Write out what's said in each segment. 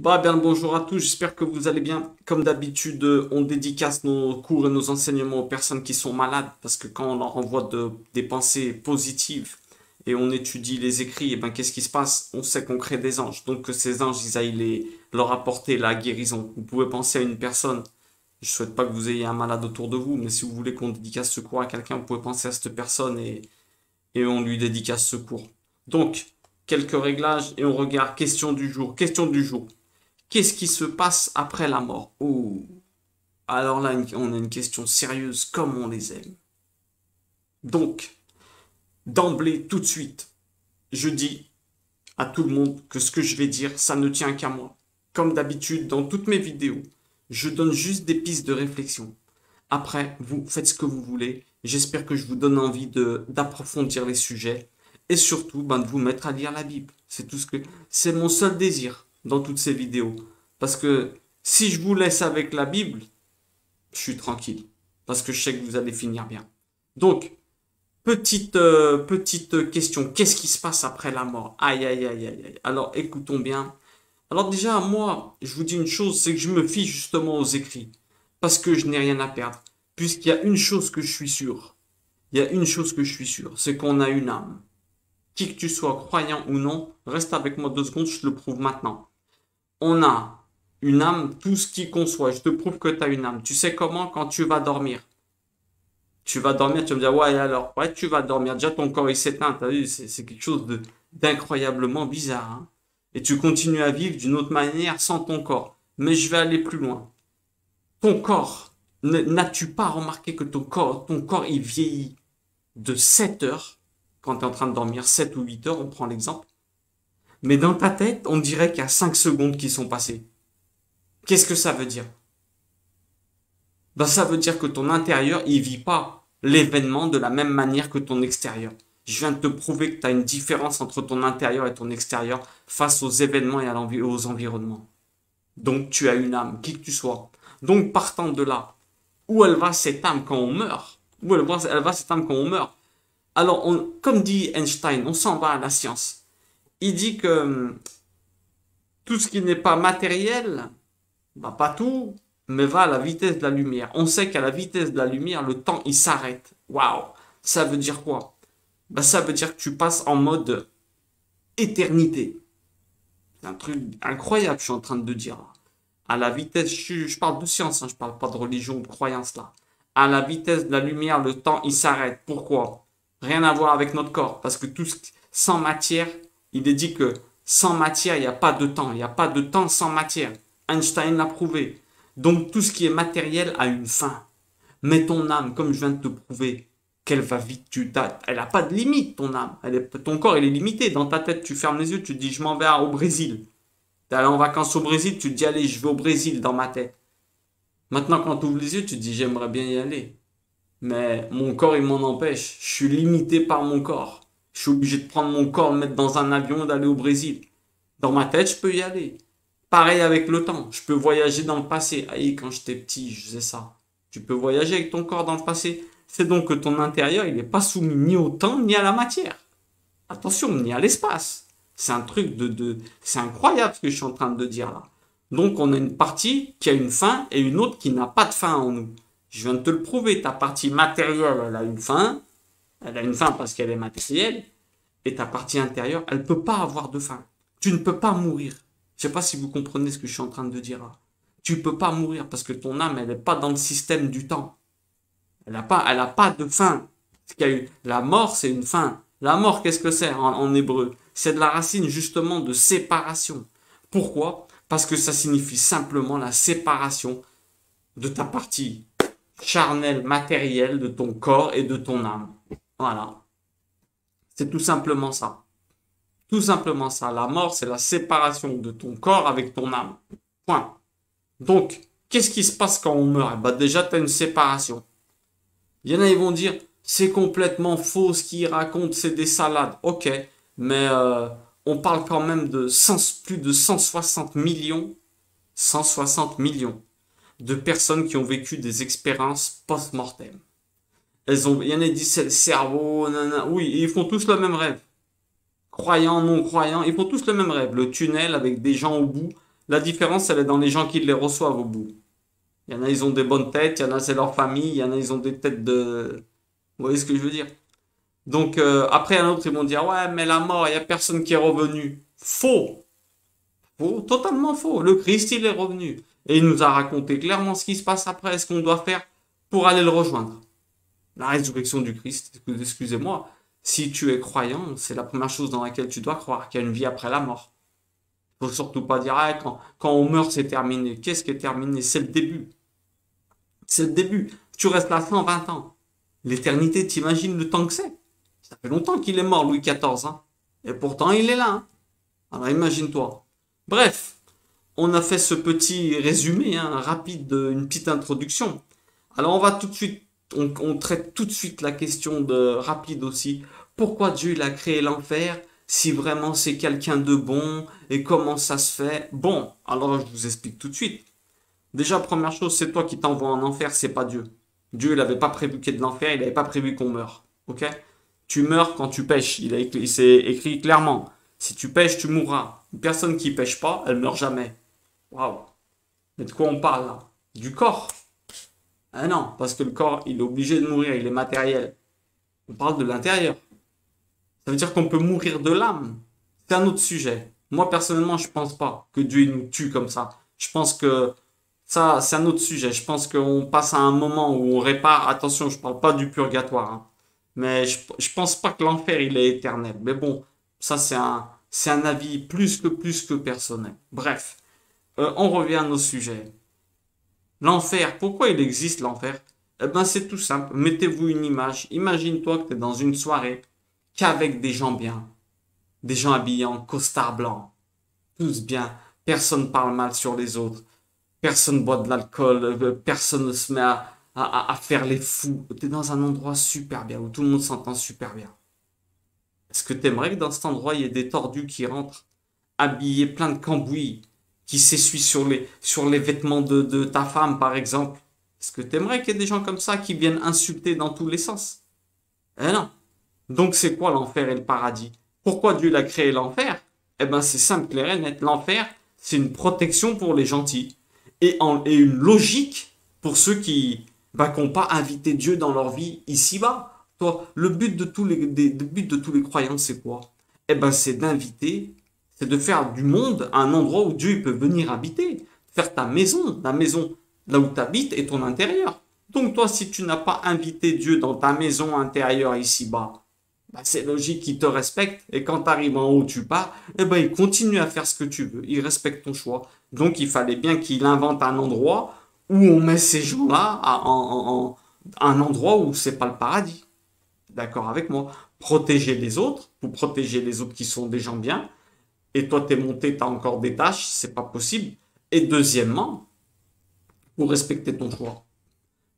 Bah bien le bonjour à tous, j'espère que vous allez bien. Comme d'habitude, on dédicace nos cours et nos enseignements aux personnes qui sont malades, parce que quand on leur envoie des pensées positives et on étudie les écrits, et ben qu'est-ce qui se passe? On sait qu'on crée des anges, donc que ces anges, ils aillent leur apporter la guérison. Vous pouvez penser à une personne, je souhaite pas que vous ayez un malade autour de vous, mais si vous voulez qu'on dédicace ce cours à quelqu'un, vous pouvez penser à cette personne et on lui dédicace ce cours. Donc, quelques réglages et on regarde question du jour. Question du jour. Qu'est-ce qui se passe après la mort? Oh, alors là, on a une question sérieuse comme on les aime. Donc, d'emblée, tout de suite, je dis à tout le monde que ce que je vais dire, ça ne tient qu'à moi. Comme d'habitude, dans toutes mes vidéos, je donne juste des pistes de réflexion. Après, vous faites ce que vous voulez. J'espère que je vous donne envie d'approfondir les sujets et surtout ben, de vous mettre à lire la Bible. C'est tout ce que c'est mon seul désir dans toutes ces vidéos. Parce que si je vous laisse avec la Bible, je suis tranquille. Parce que je sais que vous allez finir bien. Donc, petite question. Qu'est-ce qui se passe après la mort? Aïe, aïe, aïe, aïe, aïe. Alors, écoutons bien. Alors déjà, moi, je vous dis une chose, c'est que je me fie justement aux écrits. Parce que je n'ai rien à perdre. Puisqu'il y a une chose que je suis sûr. Il y a une chose que je suis sûr, c'est qu'on a une âme. Qui que tu sois, croyant ou non, reste avec moi 2 secondes, je te le prouve maintenant. On a une âme, tout ce qui conçoit. Je te prouve que tu as une âme. Tu sais comment? Quand tu vas dormir. Tu vas dormir, tu vas me dire, ouais, alors, ouais, tu vas dormir. Déjà, ton corps, il s'éteint. T'as vu, c'est quelque chose d'incroyablement bizarre. Hein. Et tu continues à vivre d'une autre manière sans ton corps. Mais je vais aller plus loin. Ton corps, n'as-tu pas remarqué que ton corps, il vieillit de 7 heures quand tu es en train de dormir, 7 ou 8 heures, on prend l'exemple. Mais dans ta tête, on dirait qu'il y a 5 secondes qui sont passées. Qu'est-ce que ça veut dire? Ben, ça veut dire que ton intérieur, il vit pas l'événement de la même manière que ton extérieur. Je viens de te prouver que tu as une différence entre ton intérieur et ton extérieur face aux événements et aux environnements. Donc tu as une âme, qui que tu sois. Donc partant de là, où elle va cette âme quand on meurt? Où elle va cette âme quand on meurt? Alors, comme dit Einstein, on s'en va à la science. Il dit que tout ce qui n'est pas matériel, bah pas tout, mais va à la vitesse de la lumière. On sait qu'à la vitesse de la lumière, le temps, il s'arrête. Waouh! Ça veut dire quoi? Bah ça veut dire que tu passes en mode éternité. C'est un truc incroyable, je suis en train de dire. À la vitesse, je parle de science, hein, je parle pas de religion ou de croyance là. À la vitesse de la lumière, le temps, il s'arrête. Pourquoi? Rien à voir avec notre corps. Parce que sans matière, il est dit que sans matière, il n'y a pas de temps. Il n'y a pas de temps sans matière. Einstein l'a prouvé. Donc tout ce qui est matériel a une fin. Mais ton âme, comme je viens de te prouver, qu'elle va vite, elle n'a pas de limite, ton âme. Ton corps, il est limité. Dans ta tête, tu fermes les yeux, tu te dis, je m'en vais au Brésil. T'es allé en vacances au Brésil, tu te dis, allez, je vais au Brésil dans ma tête. Maintenant, quand tu ouvres les yeux, tu te dis, j'aimerais bien y aller. Mais mon corps, il m'en empêche. Je suis limité par mon corps. Je suis obligé de prendre mon corps, le mettre dans un avion et d'aller au Brésil. Dans ma tête, je peux y aller. Pareil avec le temps. Je peux voyager dans le passé. Aïe, quand j'étais petit, je faisais ça. Tu peux voyager avec ton corps dans le passé. C'est donc que ton intérieur, il n'est pas soumis ni au temps, ni à la matière. Attention, ni à l'espace. C'est un truc c'est incroyable ce que je suis en train de dire là. Donc on a une partie qui a une fin et une autre qui n'a pas de fin en nous. Je viens de te le prouver, ta partie matérielle, elle a une fin. Elle a une fin parce qu'elle est matérielle. Et ta partie intérieure, elle ne peut pas avoir de fin. Tu ne peux pas mourir. Je ne sais pas si vous comprenez ce que je suis en train de dire là. Tu ne peux pas mourir parce que ton âme, elle n'est pas dans le système du temps. Elle a pas de fin. La mort, c'est une fin. La mort, qu'est-ce que c'est en hébreu? C'est de la racine justement de séparation. Pourquoi? Parce que ça signifie simplement la séparation de ta partie charnelle, matérielle, de ton corps et de ton âme. Voilà. C'est tout simplement ça. Tout simplement ça. La mort, c'est la séparation de ton corps avec ton âme. Point. Donc, qu'est-ce qui se passe quand on meurt? Bah déjà, tu as une séparation. Il y en a, ils vont dire, c'est complètement faux, ce qu'ils racontent, c'est des salades. Ok, mais on parle quand même de plus de 160 millions, 160 millions de personnes qui ont vécu des expériences post-mortem. Il y en a qui disent c'est le cerveau, nanana. Oui, ils font tous le même rêve. Croyants, non croyants, ils font tous le même rêve. Le tunnel avec des gens au bout. La différence, elle est dans les gens qui les reçoivent au bout. Il y en a, ils ont des bonnes têtes, il y en a, c'est leur famille, il y en a, ils ont des têtes de... Vous voyez ce que je veux dire? Donc, après, un autre, ils vont dire, ouais, mais la mort, il n'y a personne qui est revenu. Faux! Faux, totalement faux. Le Christ, il est revenu. Et il nous a raconté clairement ce qui se passe après, ce qu'on doit faire pour aller le rejoindre. La résurrection du Christ, excusez-moi, si tu es croyant, c'est la première chose dans laquelle tu dois croire, qu'il y a une vie après la mort. Il faut surtout pas dire, ah, quand on meurt, c'est terminé. Qu'est-ce qui est terminé? C'est le début. C'est le début. Tu restes là 120 ans. L'éternité, t'imagines le temps que c'est? Ça fait longtemps qu'il est mort, Louis XIV, hein. Et pourtant, il est là, hein. Alors imagine-toi. Bref, on a fait ce petit résumé, hein, rapide, une petite introduction. Alors on va tout de suite, on traite tout de suite la question de rapide aussi. Pourquoi Dieu il a créé l'enfer si vraiment c'est quelqu'un de bon et comment ça se fait? Bon, alors je vous explique tout de suite. Déjà, première chose, c'est toi qui t'envoies en enfer, c'est pas Dieu. Dieu, il n'avait pas prévu qu'il y ait de l'enfer, il n'avait pas prévu qu'on meure. Ok? Tu meurs quand tu pêches. Il s'est écrit clairement. Si tu pêches, tu mourras. Une personne qui pêche pas, elle meurt jamais. Waouh. Mais de quoi on parle là? Du corps. Ah non, parce que le corps, il est obligé de mourir, il est matériel. On parle de l'intérieur. Ça veut dire qu'on peut mourir de l'âme. C'est un autre sujet. Moi, personnellement, je pense pas que Dieu il nous tue comme ça. Je pense que ça, c'est un autre sujet. Je pense qu'on passe à un moment où on répare. Attention, je parle pas du purgatoire, hein. Mais je pense pas que l'enfer, il est éternel. Mais bon, ça, c'est un avis plus que personnel. Bref, on revient à nos sujets. L'enfer, pourquoi il existe l'enfer? Eh ben, c'est tout simple. Mettez-vous une image. Imagine-toi que tu es dans une soirée qu'avec des gens bien. Des gens habillés en costard blanc. Tous bien. Personne parle mal sur les autres. Personne boit de l'alcool. Personne ne se met à faire les fous. Tu es dans un endroit super bien, où tout le monde s'entend super bien. Est-ce que tu aimerais que dans cet endroit, il y ait des tordus qui rentrent, habillés plein de cambouis, qui s'essuient sur les vêtements de ta femme, par exemple? Est-ce que tu aimerais qu'il y ait des gens comme ça qui viennent insulter dans tous les sens? Eh non. Donc c'est quoi l'enfer et le paradis? Pourquoi Dieu l'a créé l'enfer? Eh ben c'est simple, clair et net. L'enfer, c'est une protection pour les gentils et une logique pour ceux qui n'ont pas invité Dieu dans leur vie ici-bas. Toi, le but de le but de tous les croyants, c'est quoi? Eh ben c'est d'inviter, c'est de faire du monde un endroit où Dieu peut venir habiter, faire ta maison là où tu habites et ton intérieur. Donc toi, si tu n'as pas invité Dieu dans ta maison intérieure ici-bas, bah, c'est logique qu'il te respecte. Et quand tu arrives en haut, tu pars, eh ben, il continue à faire ce que tu veux. Il respecte ton choix. Donc, il fallait bien qu'il invente un endroit où on met ces gens-là un endroit où c'est pas le paradis. D'accord avec moi? Protéger les autres, pour protéger les autres qui sont des gens bien. Et toi, t'es monté, t'as encore des tâches, c'est pas possible. Et deuxièmement, pour respecter ton choix.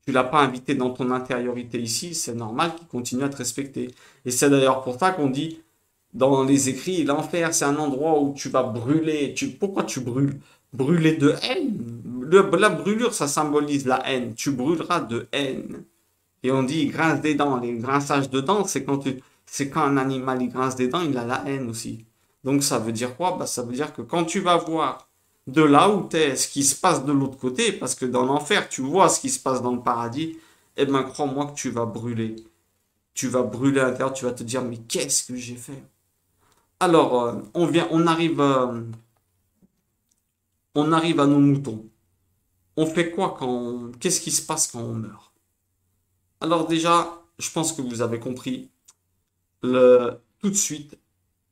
Tu l'as pas invité dans ton intériorité ici, c'est normal qu'il continue à te respecter. Et c'est d'ailleurs pour ça qu'on dit dans les écrits, l'enfer, c'est un endroit où tu vas brûler. Pourquoi tu brûles? Brûler de haine. La brûlure, ça symbolise la haine. Tu brûleras de haine. Et on dit, il grince des dents. Les grinçages de dents, c'est quand un animal il grince des dents, il a la haine aussi. Donc ça veut dire quoi? Bah, ça veut dire que quand tu vas voir de là où t'es, ce qui se passe de l'autre côté, parce que dans l'enfer, tu vois ce qui se passe dans le paradis, eh ben crois-moi que tu vas brûler. Tu vas brûler à l'intérieur, tu vas te dire, mais qu'est-ce que j'ai fait? Alors, on arrive à nos moutons. On fait quoi qu'est-ce qui se passe quand on meurt? Alors déjà, je pense que vous avez compris, tout de suite,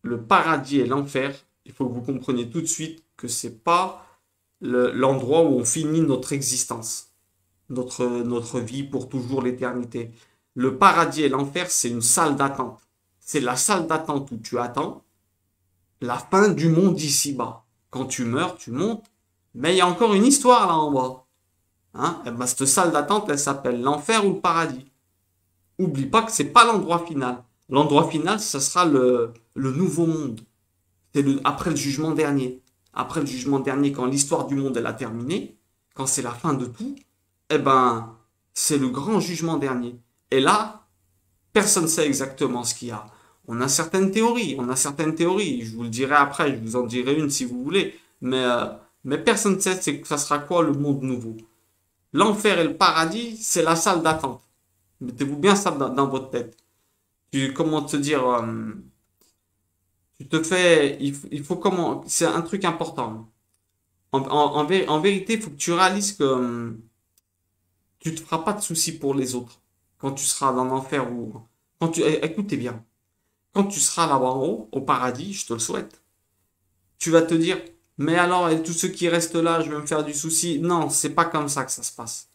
le paradis et l'enfer, il faut que vous compreniez tout de suite que c'est pas l'endroit où on finit notre existence, notre vie pour toujours l'éternité. Le paradis et l'enfer, c'est une salle d'attente. C'est la salle d'attente où tu attends la fin du monde ici-bas. Quand tu meurs, tu montes, mais il y a encore une histoire là en bas. Hein? Et ben, cette salle d'attente, elle s'appelle l'enfer ou le paradis. Oublie pas que c'est pas l'endroit final. L'endroit final, ce sera le nouveau monde. C'est après le jugement dernier. Après le jugement dernier, quand l'histoire du monde elle a terminé, quand c'est la fin de tout, eh ben, c'est le grand jugement dernier. Et là, personne ne sait exactement ce qu'il y a. On a certaines théories. Je vous le dirai après, je vous en dirai une si vous voulez. Mais Mais personne ne sait c'est que ça sera quoi le monde nouveau. L'enfer et le paradis, c'est la salle d'attente. Mettez-vous bien ça dans votre tête. Comment te dire, tu te fais, il faut comment, c'est un truc important. En vérité, il faut que tu réalises que tu te feras pas de soucis pour les autres quand tu seras dans l'enfer ou écoutez bien, quand tu seras là-bas en haut, au paradis, je te le souhaite, tu vas te dire, mais alors, et tous ceux qui restent là, je vais me faire du souci. Non, c'est pas comme ça que ça se passe.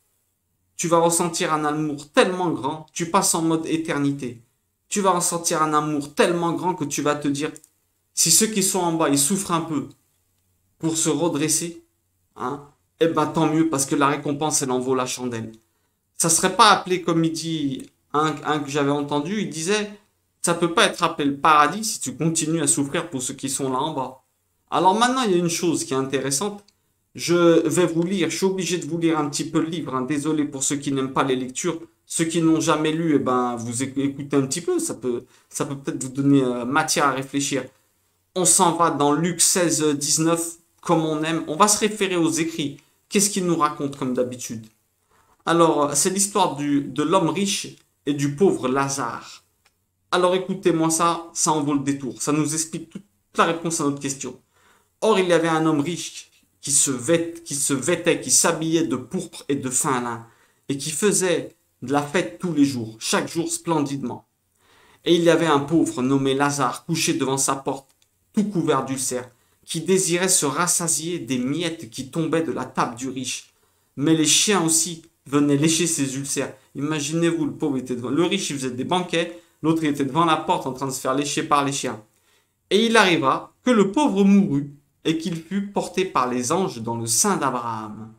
Tu vas ressentir un amour tellement grand, tu passes en mode éternité. Tu vas ressentir un amour tellement grand que tu vas te dire, si ceux qui sont en bas, ils souffrent un peu pour se redresser, hein, eh ben tant mieux parce que la récompense, elle en vaut la chandelle. Ça serait pas appelé comme il dit un que j'avais entendu, il disait, ça peut pas être appelé le paradis si tu continues à souffrir pour ceux qui sont là en bas. Alors maintenant, il y a une chose qui est intéressante. Je vais vous lire, je suis obligé de vous lire un petit peu le livre, hein. Désolé pour ceux qui n'aiment pas les lectures. Ceux qui n'ont jamais lu, eh ben, vous écoutez un petit peu, ça peut peut-être vous donner matière à réfléchir. On s'en va dans Luc 16, 19, comme on aime. On va se référer aux écrits. Qu'est-ce qu'il nous raconte comme d'habitude? Alors, c'est l'histoire de l'homme riche et du pauvre Lazare. Alors écoutez-moi ça, ça en vaut le détour. Ça nous explique toute la réponse à notre question. Or, il y avait un homme riche qui se vêtait, qui s'habillait de pourpre et de fin lin, et qui faisait de la fête tous les jours, chaque jour splendidement. Et il y avait un pauvre nommé Lazare couché devant sa porte, tout couvert d'ulcères, qui désirait se rassasier des miettes qui tombaient de la table du riche. Mais les chiens aussi venaient lécher ses ulcères. Imaginez-vous, le pauvre était devant. Le riche, il faisait des banquets, l'autre il était devant la porte en train de se faire lécher par les chiens. Et il arriva que le pauvre mourut et qu'il fut porté par les anges dans le sein d'Abraham.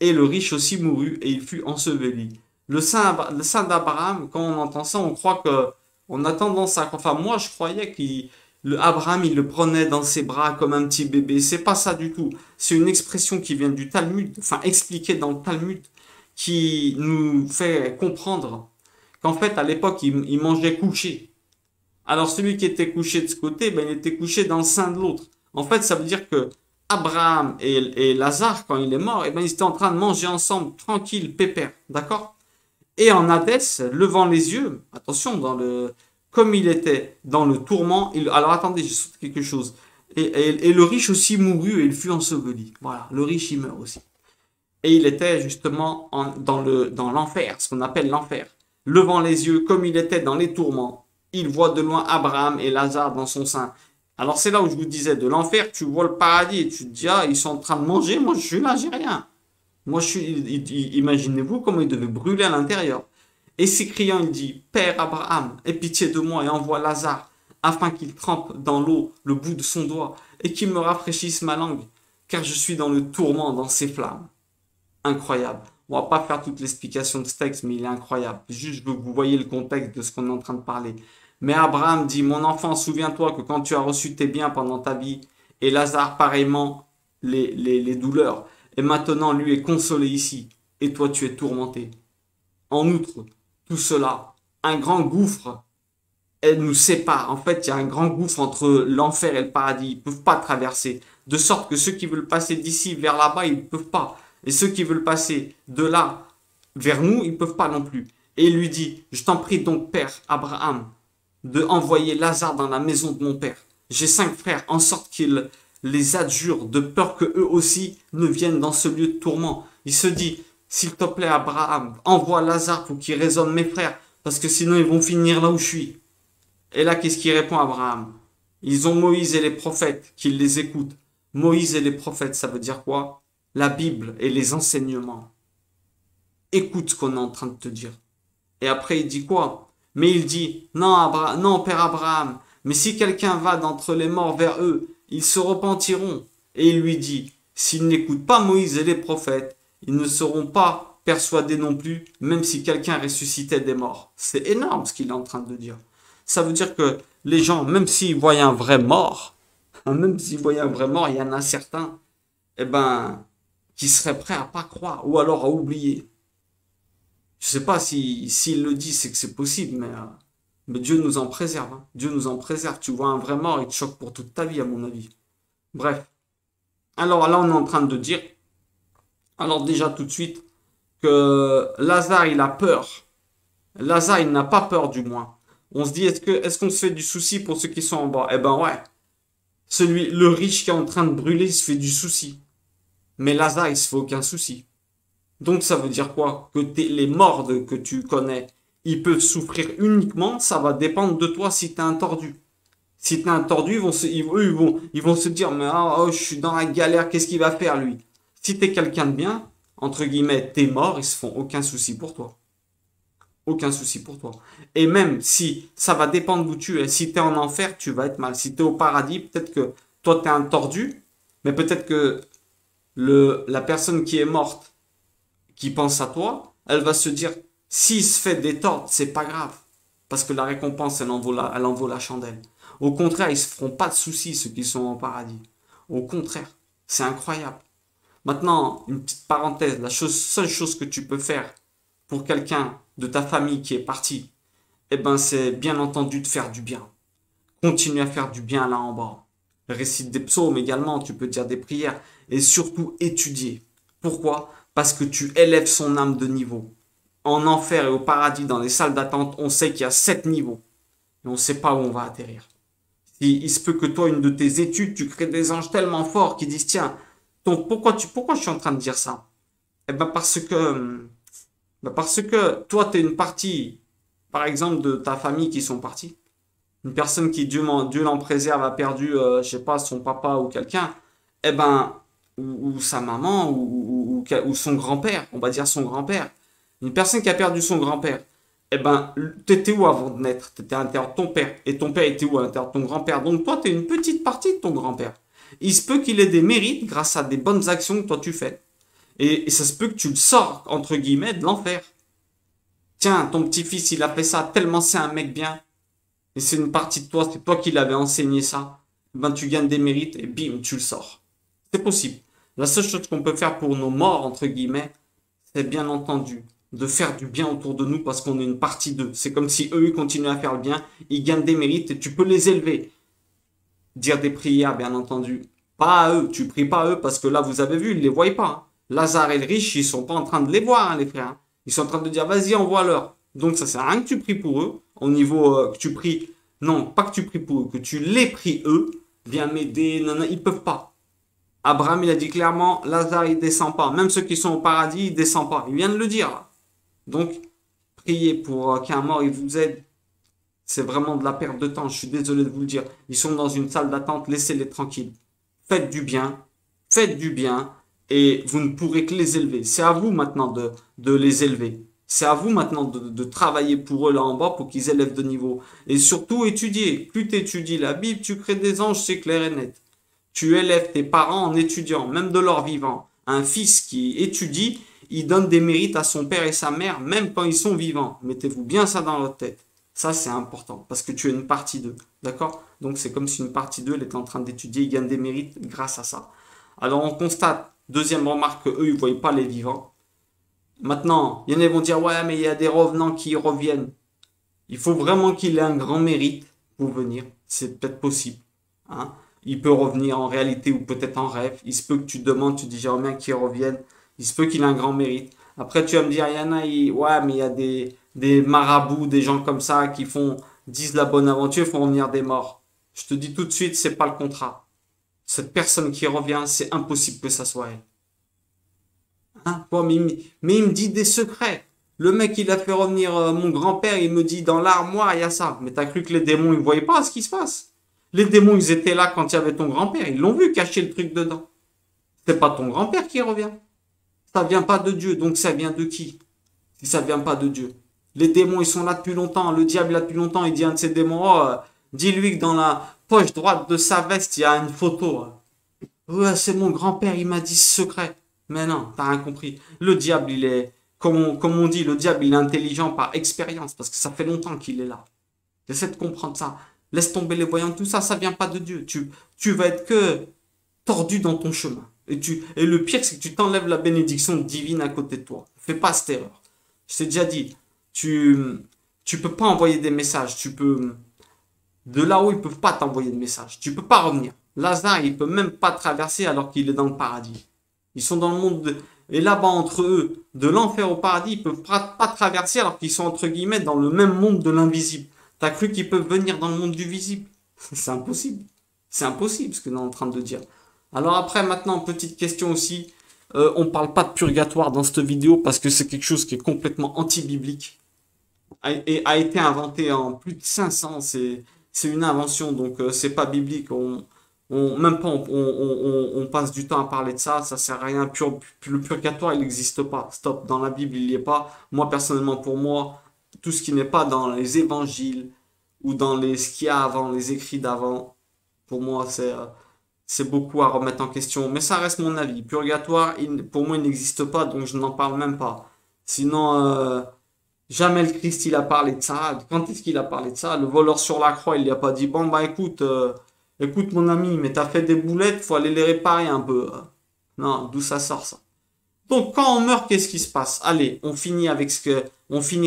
Et le riche aussi mourut et il fut enseveli. Le sein d'Abraham, quand on entend ça, on croit que, on a tendance à, enfin moi je croyais qu'Abraham il le prenait dans ses bras comme un petit bébé. C'est pas ça du tout. C'est une expression qui vient du Talmud, enfin expliquée dans le Talmud, qui nous fait comprendre qu'en fait à l'époque il mangeait couché. Alors celui qui était couché de ce côté, ben, il était couché dans le sein de l'autre. En fait, ça veut dire que Abraham et Lazare, quand il est mort, eh ben, ils étaient en train de manger ensemble, tranquille, pépère, d'accord? Et en Hadès, levant les yeux, attention, comme il était dans le tourment, alors attendez, je saute quelque chose. Et le riche aussi mourut et il fut enseveli. Voilà, le riche il meurt aussi. Et il était justement dans l'enfer, ce qu'on appelle l'enfer. Levant les yeux, comme il était dans les tourments, il voit de loin Abraham et Lazare dans son sein. Alors c'est là où je vous disais, de l'enfer, tu vois le paradis et tu te dis, ah, ils sont en train de manger, moi je suis là, j'ai rien. Moi je suis, imaginez-vous comment il devait brûler à l'intérieur. Et s'écriant, il dit, Père Abraham, aie pitié de moi et envoie Lazare, afin qu'il trempe dans l'eau le bout de son doigt et qu'il me rafraîchisse ma langue, car je suis dans le tourment, dans ces flammes. Incroyable. On va pas faire toute l'explication de ce texte, mais il est incroyable. Juste, je veux que vous voyez le contexte de ce qu'on est en train de parler. Mais Abraham dit, mon enfant, souviens-toi que quand tu as reçu tes biens pendant ta vie, et Lazare pareillement les douleurs, et maintenant lui est consolé ici, et toi tu es tourmenté. En outre, tout cela, un grand gouffre, elle nous sépare. En fait, il y a un grand gouffre entre l'enfer et le paradis. Ils ne peuvent pas traverser. De sorte que ceux qui veulent passer d'ici vers là-bas, ils ne peuvent pas. Et ceux qui veulent passer de là vers nous, ils ne peuvent pas non plus. Et il lui dit, je t'en prie donc, Père Abraham, de envoyer Lazare dans la maison de mon père. J'ai 5 frères, en sorte qu'ils les adjurent de peur que eux aussi ne viennent dans ce lieu de tourment. Il se dit, s'il te plaît Abraham, envoie Lazare pour qu'il raisonne mes frères, parce que sinon ils vont finir là où je suis. Et là, qu'est-ce qu'il répond Abraham? Ils ont Moïse et les prophètes qui les écoutent. Moïse et les prophètes, ça veut dire quoi? La Bible et les enseignements. Écoute ce qu'on est en train de te dire. Et après, il dit quoi? Mais il dit, non, non, Père Abraham, mais si quelqu'un va d'entre les morts vers eux, ils se repentiront. Et il lui dit, s'ils n'écoutent pas Moïse et les prophètes, ils ne seront pas persuadés non plus, même si quelqu'un ressuscitait des morts. C'est énorme ce qu'il est en train de dire. Ça veut dire que les gens, même s'ils voient un vrai mort, même s'ils voient un vrai mort, il y en a certains, eh ben, qui seraient prêts à pas croire, ou alors à oublier. Je sais pas s'il le dit, c'est que c'est possible, mais Dieu nous en préserve, hein. Dieu nous en préserve. Tu vois un vrai mort, il te choque pour toute ta vie, à mon avis. Bref. Alors là, on est en train de dire, alors déjà tout de suite, que Lazare, il a peur. Lazare, il n'a pas peur du moins. On se dit, est-ce qu'on se fait du souci pour ceux qui sont en bas? Eh ben ouais. Le riche qui est en train de brûler, il se fait du souci. Mais Lazare, il se fait aucun souci. Donc ça veut dire quoi? Que les morts que tu connais, ils peuvent souffrir uniquement, ça va dépendre de toi si t'es un tordu. Si t'es un tordu, ils vont se dire, mais je suis dans la galère, qu'est-ce qu'il va faire lui? Si t'es quelqu'un de bien, entre guillemets, t'es mort, ils se font aucun souci pour toi. Aucun souci pour toi. Et même si ça va dépendre d'où tu es, si t'es en enfer, tu vas être mal. Si t'es au paradis, peut-être que toi t'es un tordu, mais peut-être que la personne qui est morte, qui pense à toi, elle va se dire, s'il se fait des torts, c'est pas grave. Parce que la récompense, elle en vaut la chandelle. Au contraire, ils se feront pas de soucis, ceux qui sont au paradis. Au contraire, c'est incroyable. Maintenant, une petite parenthèse, seule chose que tu peux faire pour quelqu'un de ta famille qui est parti, eh ben, c'est bien entendu de faire du bien. Continue à faire du bien là en bas. Récite des psaumes également, tu peux dire des prières et surtout étudier. Pourquoi? Parce que tu élèves son âme de niveau. En enfer et au paradis, dans les salles d'attente, on sait qu'il y a 7 niveaux. Et on ne sait pas où on va atterrir. Il se peut que toi, une de tes études, tu crées des anges tellement forts qui disent, tiens, donc pourquoi je suis en train de dire ça? Eh ben parce que toi, tu es une partie, par exemple, de ta famille qui sont partis. Une personne qui, Dieu l'en préserve, a perdu, je sais pas, son papa ou quelqu'un. Eh ben, ou sa maman, ou son grand-père, on va dire son grand-père. Une personne qui a perdu son grand-père. Eh ben, t'étais où avant de naître? T'étais à l'intérieur de ton père. Et ton père était où à l'intérieur de ton grand-père? Donc toi, t'es une petite partie de ton grand-père. Il se peut qu'il ait des mérites grâce à des bonnes actions que toi tu fais. Et ça se peut que tu le sors, entre guillemets, de l'enfer. Tiens, ton petit-fils, il a fait ça tellement c'est un mec bien. Et c'est une partie de toi, c'est toi qui l'avais enseigné ça. Ben, tu gagnes des mérites et bim, tu le sors. C'est possible. La seule chose qu'on peut faire pour nos morts, entre guillemets, c'est bien entendu de faire du bien autour de nous parce qu'on est une partie d'eux. C'est comme si eux, ils continuent à faire le bien, ils gagnent des mérites et tu peux les élever. Dire des prières, bien entendu. Pas à eux, tu pries pas à eux parce que là, vous avez vu, ils les voient pas. Hein. Lazare et le riche, ils sont pas en train de les voir, hein, les frères. Hein. Ils sont en train de dire, vas-y, envoie-leur. Donc, ça sert à rien que tu pries pour eux. Au niveau que tu pries, non, pas que tu pries pour eux, que tu les pries eux. Viens m'aider, non, non, ils peuvent pas. Abraham, il a dit clairement, Lazare, il descend pas. Même ceux qui sont au paradis, il descend pas. Il vient de le dire. Là. Donc, priez pour qu'un mort, il vous aide. C'est vraiment de la perte de temps. Je suis désolé de vous le dire. Ils sont dans une salle d'attente. Laissez-les tranquilles. Faites du bien. Faites du bien. Et vous ne pourrez que les élever. C'est à vous maintenant de les élever. C'est à vous maintenant de travailler pour eux là en bas pour qu'ils élèvent de niveau. Et surtout étudier. Plus tu étudies la Bible, tu crées des anges, c'est clair et net. Tu élèves tes parents en étudiant, même de leur vivant. Un fils qui étudie, il donne des mérites à son père et sa mère, même quand ils sont vivants. Mettez-vous bien ça dans votre tête. Ça, c'est important, parce que tu es une partie d'eux. D'accord? Donc, c'est comme si une partie d'eux, elle était en train d'étudier, ils gagnent des mérites grâce à ça. Alors, on constate, deuxième remarque, qu'eux, ils ne voient pas les vivants. Maintenant, il y en a qui vont dire, ouais, mais il y a des revenants qui reviennent. Il faut vraiment qu'il ait un grand mérite pour venir. C'est peut-être possible. Hein? Il peut revenir en réalité ou peut-être en rêve. Il se peut que tu demandes, tu dis, j'aimerais bien qu'il revienne. Il se peut qu'il ait un grand mérite. Après, tu vas me dire, il y en a, ouais, mais il y a des marabouts, des gens comme ça qui disent la bonne aventure, font revenir des morts. Je te dis tout de suite, c'est pas le contrat. Cette personne qui revient, c'est impossible que ça soit elle. Hein? Bon, mais il me dit des secrets. Le mec, il a fait revenir mon grand-père, il me dit dans l'armoire, il y a ça. Mais t'as cru que les démons, ils voyaient pas ce qui se passe. Les démons, ils étaient là quand il y avait ton grand-père. Ils l'ont vu cacher le truc dedans. C'est pas ton grand-père qui revient. Ça vient pas de Dieu, donc ça vient de qui? Si ça vient pas de Dieu. Les démons, ils sont là depuis longtemps. Le diable, là depuis longtemps, il dit à un de ces démons, dis-lui que dans la poche droite de sa veste, il y a une photo. Ouais, c'est mon grand-père, il m'a dit ce secret. Mais non, t'as rien compris. Le diable, il est, comme on dit, le diable, il est intelligent par expérience, parce que ça fait longtemps qu'il est là. J'essaie de comprendre ça. Laisse tomber les voyants, tout ça, ça vient pas de Dieu. Tu vas être que tordu dans ton chemin. Et le pire, c'est que tu t'enlèves la bénédiction divine à côté de toi. Fais pas cette erreur. Je t'ai déjà dit, tu peux pas envoyer des messages. De là où ils peuvent pas t'envoyer de messages. Tu peux pas revenir. Lazare, il peut même pas traverser alors qu'il est dans le paradis. Ils sont dans le monde et là-bas entre eux, de l'enfer au paradis, ils peuvent pas traverser alors qu'ils sont entre guillemets dans le même monde de l'invisible. T'as cru qu'ils peuvent venir dans le monde du visible? C'est impossible. C'est impossible ce que nous sommes en train de dire. Alors après, maintenant, petite question aussi. On parle pas de purgatoire dans cette vidéo parce que c'est quelque chose qui est complètement anti-biblique et a été inventé en plus de 500. C'est une invention, donc c'est pas biblique. Même pas on passe du temps à parler de ça, ça sert à rien. Le purgatoire, il n'existe pas. Stop, dans la Bible, il n'y est pas. Moi, personnellement, pour moi, tout ce qui n'est pas dans les évangiles ou dans ce qu'il y a avant, les écrits d'avant, pour moi, c'est beaucoup à remettre en question. Mais ça reste mon avis. Purgatoire, pour moi, il n'existe pas, donc je n'en parle même pas. Sinon, jamais le Christ, il a parlé de ça. Quand est-ce qu'il a parlé de ça? Le voleur sur la croix, il lui a pas dit, bon, bah écoute, écoute mon ami, mais t'as fait des boulettes, faut aller les réparer un peu. Non, d'où ça sort ça? Donc quand on meurt, qu'est-ce qui se passe? Allez, on finit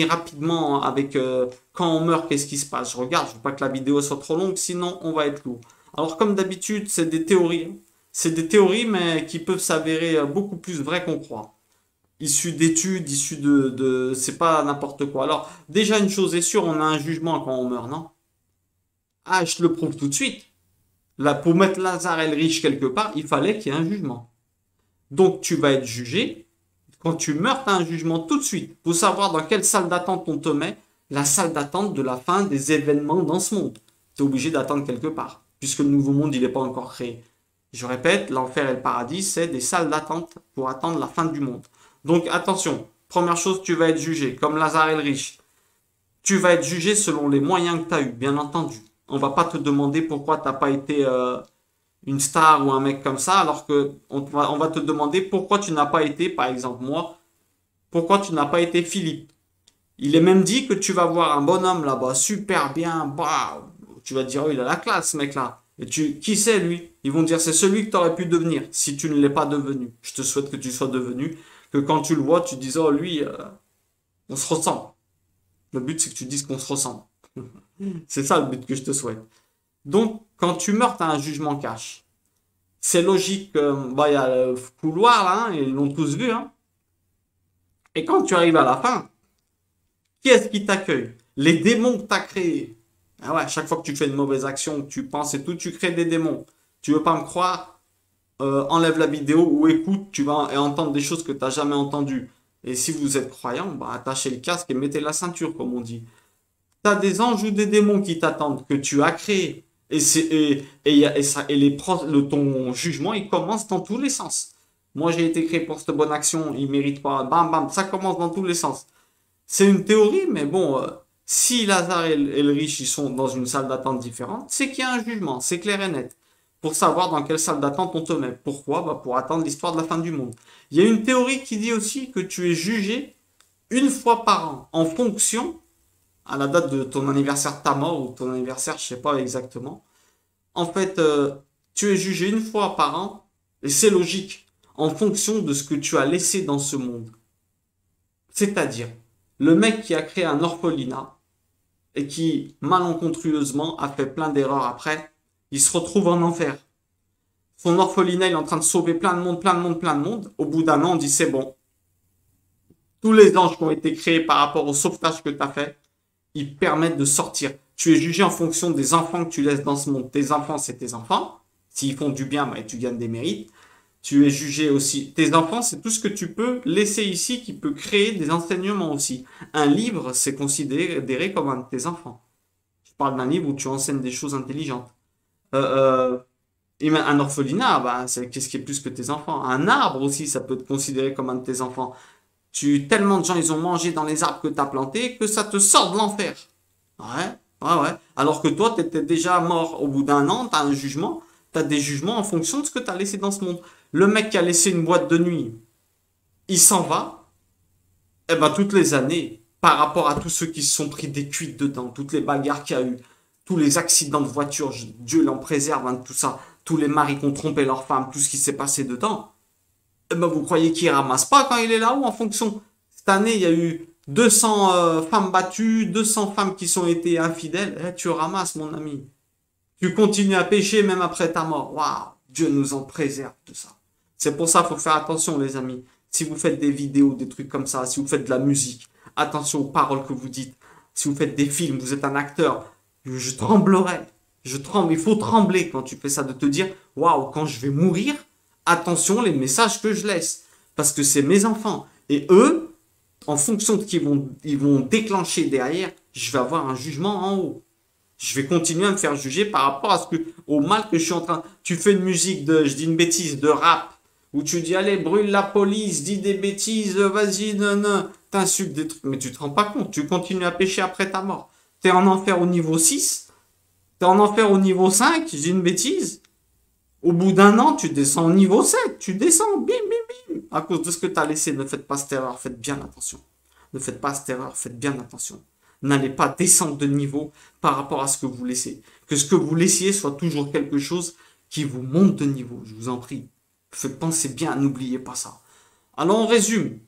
rapidement avec quand on meurt, qu'est-ce qui se passe? Je regarde, je veux pas que la vidéo soit trop longue, sinon on va être lourd. Alors comme d'habitude, c'est des théories, hein. C'est des théories, mais qui peuvent s'avérer beaucoup plus vraies qu'on croit. Issues d'études, issues c'est pas n'importe quoi. Alors déjà une chose est sûre, on a un jugement quand on meurt, non? Ah, je te le prouve tout de suite. Là, pour mettre Lazare et le riche quelque part, il fallait qu'il y ait un jugement. Donc tu vas être jugé. Quand tu meurs, tu as un jugement tout de suite. Pour savoir dans quelle salle d'attente on te met, la salle d'attente de la fin des événements dans ce monde. Tu es obligé d'attendre quelque part, puisque le nouveau monde, il n'est pas encore créé. Je répète, l'enfer et le paradis, c'est des salles d'attente pour attendre la fin du monde. Donc attention, première chose, tu vas être jugé, comme Lazare et le riche. Tu vas être jugé selon les moyens que tu as eu, bien entendu. On va pas te demander pourquoi tu n'as pas été une star ou un mec comme ça, alors que on va te demander pourquoi tu n'as pas été, par exemple moi, pourquoi tu n'as pas été Philippe. Il est même dit que tu vas voir un bonhomme là-bas, super bien, bah, tu vas te dire, oh, il a la classe, ce mec-là. Et qui c'est lui? Ils vont dire, c'est celui que tu aurais pu devenir, si tu ne l'es pas devenu. Je te souhaite que tu sois devenu, que quand tu le vois, tu dises, oh, lui, on se ressemble. Le but, c'est que tu dises qu'on se ressemble. C'est ça le but que je te souhaite. Donc, quand tu meurs, tu as un jugement cash. C'est logique, bah, il y a le couloir là, hein, ils l'ont tous vu. Hein. Et quand tu arrives à la fin, qui est-ce qui t'accueille? Les démons que tu as créés. Ah ouais, chaque fois que tu fais une mauvaise action, que tu penses et tout, tu crées des démons. Tu veux pas me croire? Enlève la vidéo ou écoute, tu vas entendre des choses que tu n'as jamais entendues. Et si vous êtes croyant, bah, attachez le casque et mettez la ceinture, comme on dit. Tu as des anges ou des démons qui t'attendent, que tu as créés. Ton jugement, il commence dans tous les sens. Moi, j'ai été créé pour cette bonne action, il mérite pas. Bam, bam, ça commence dans tous les sens. C'est une théorie, mais bon, si Lazare et le riche, ils sont dans une salle d'attente différente, c'est qu'il y a un jugement, c'est clair et net. Pour savoir dans quelle salle d'attente on te met. Pourquoi? Bah, pour attendre l'histoire de la fin du monde. Il y a une théorie qui dit aussi que tu es jugé une fois par an, en fonction à la date de ton anniversaire de ta mort ou ton anniversaire, je sais pas exactement. En fait, tu es jugé une fois par an, et c'est logique, en fonction de ce que tu as laissé dans ce monde. C'est-à-dire, le mec qui a créé un orphelinat et qui, malencontreusement, a fait plein d'erreurs après, il se retrouve en enfer. Son orphelinat, il est en train de sauver plein de monde, plein de monde, plein de monde. Au bout d'un an, on dit c'est bon. Tous les anges qui ont été créés par rapport au sauvetage que tu as fait, ils permettent de sortir. Tu es jugé en fonction des enfants que tu laisses dans ce monde. Tes enfants, c'est tes enfants. S'ils font du bien, bah, tu gagnes des mérites. Tu es jugé aussi. Tes enfants, c'est tout ce que tu peux laisser ici qui peut créer des enseignements aussi. Un livre, c'est considéré comme un de tes enfants. Je parle d'un livre où tu enseignes des choses intelligentes. Un orphelinat, bah, qu'est-ce qui est plus que tes enfants? Un arbre aussi, ça peut être considéré comme un de tes enfants. Tellement de gens, ils ont mangé dans les arbres que tu as plantés que ça te sort de l'enfer. Ouais, ouais. Alors que toi, tu étais déjà mort au bout d'un an, tu as un jugement. Tu as des jugements en fonction de ce que tu as laissé dans ce monde. Le mec qui a laissé une boîte de nuit, il s'en va. Eh ben, toutes les années, par rapport à tous ceux qui se sont pris des cuites dedans, toutes les bagarres qu'il y a eu, tous les accidents de voiture, Dieu l'en préserve, hein, tout ça, tous les maris qui ont trompé leurs femmes, tout ce qui s'est passé dedans, eh ben, vous croyez qu'il ramasse pas quand il est là-haut en fonction? Cette année, il y a eu 200 femmes battues, 200 femmes qui sont été infidèles. Eh, tu ramasses, mon ami. Tu continues à pécher même après ta mort. Waouh, Dieu nous en préserve de ça. C'est pour ça qu'il faut faire attention, les amis. Si vous faites des vidéos, des trucs comme ça, si vous faites de la musique, attention aux paroles que vous dites. Si vous faites des films, vous êtes un acteur, je tremblerai. Je tremble. Il faut trembler quand tu fais ça, de te dire, waouh, quand je vais mourir, attention les messages que je laisse. Parce que c'est mes enfants. Et eux, en fonction de ce ils vont déclencher derrière, je vais avoir un jugement en haut. Je vais continuer à me faire juger par rapport à au mal que je suis en train. Tu fais une musique je dis une bêtise, de rap, où tu dis, allez, brûle la police, dis des bêtises, vas-y, non, non, t'insultes des trucs, mais tu te rends pas compte, tu continues à pécher après ta mort. T'es en enfer au niveau 6, t'es en enfer au niveau 5, je dis une bêtise. Au bout d'un an, tu descends au niveau 7, tu descends, bim, bim, bim, à cause de ce que t'as laissé. Ne faites pas cette erreur, faites bien attention. Ne faites pas cette erreur, faites bien attention. N'allez pas descendre de niveau par rapport à ce que vous laissez. Que ce que vous laissiez soit toujours quelque chose qui vous monte de niveau, je vous en prie. Pensez bien, n'oubliez pas ça. Alors on résume.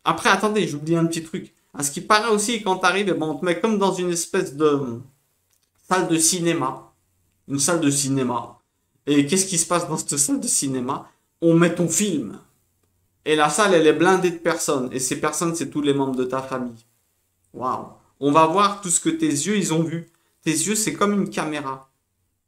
Après, attendez, j'oublie un petit truc. À ce qui paraît aussi, quand t'arrives, on te met comme dans une espèce de salle de cinéma. Une salle de cinéma. Et qu'est-ce qui se passe dans cette salle de cinéma? On met ton film. Et la salle, elle est blindée de personnes. Et ces personnes, c'est tous les membres de ta famille. Waouh. On va voir tout ce que tes yeux, ils ont vu. Tes yeux, c'est comme une caméra.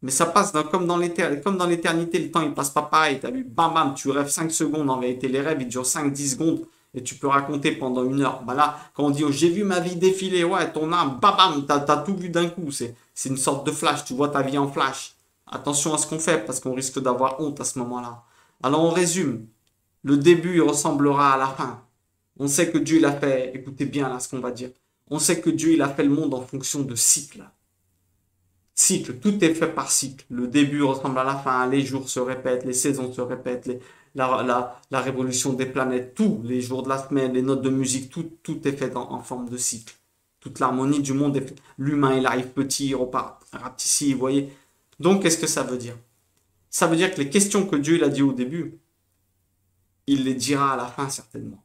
Mais ça passe comme dans l'éternité, le temps, il passe pas pareil. T'as vu, bam, bam, tu rêves 5 secondes. En vérité, les rêves, ils durent 5-10 secondes. Et tu peux raconter pendant 1 heure. Bah là, quand on dit, oh, j'ai vu ma vie défiler, ouais, ton âme, bam, bam, t'as tout vu d'un coup. C'est une sorte de flash. Tu vois ta vie en flash. Attention à ce qu'on fait, parce qu'on risque d'avoir honte à ce moment-là. Alors, on résume. Le début, il ressemblera à la fin. On sait que Dieu, il a fait, écoutez bien là ce qu'on va dire. On sait que Dieu, il a fait le monde en fonction de cycles. Cycle, tout est fait par cycle. Le début ressemble à la fin, les jours se répètent, les saisons se répètent, la révolution des planètes, tous les jours de la semaine, les notes de musique, tout est fait en forme de cycle. Toute l'harmonie du monde est faite. L'humain, il arrive petit, il repart ici, vous voyez. Donc, qu'est-ce que ça veut dire? Ça veut dire que les questions que Dieu il a dit au début, il les dira à la fin certainement.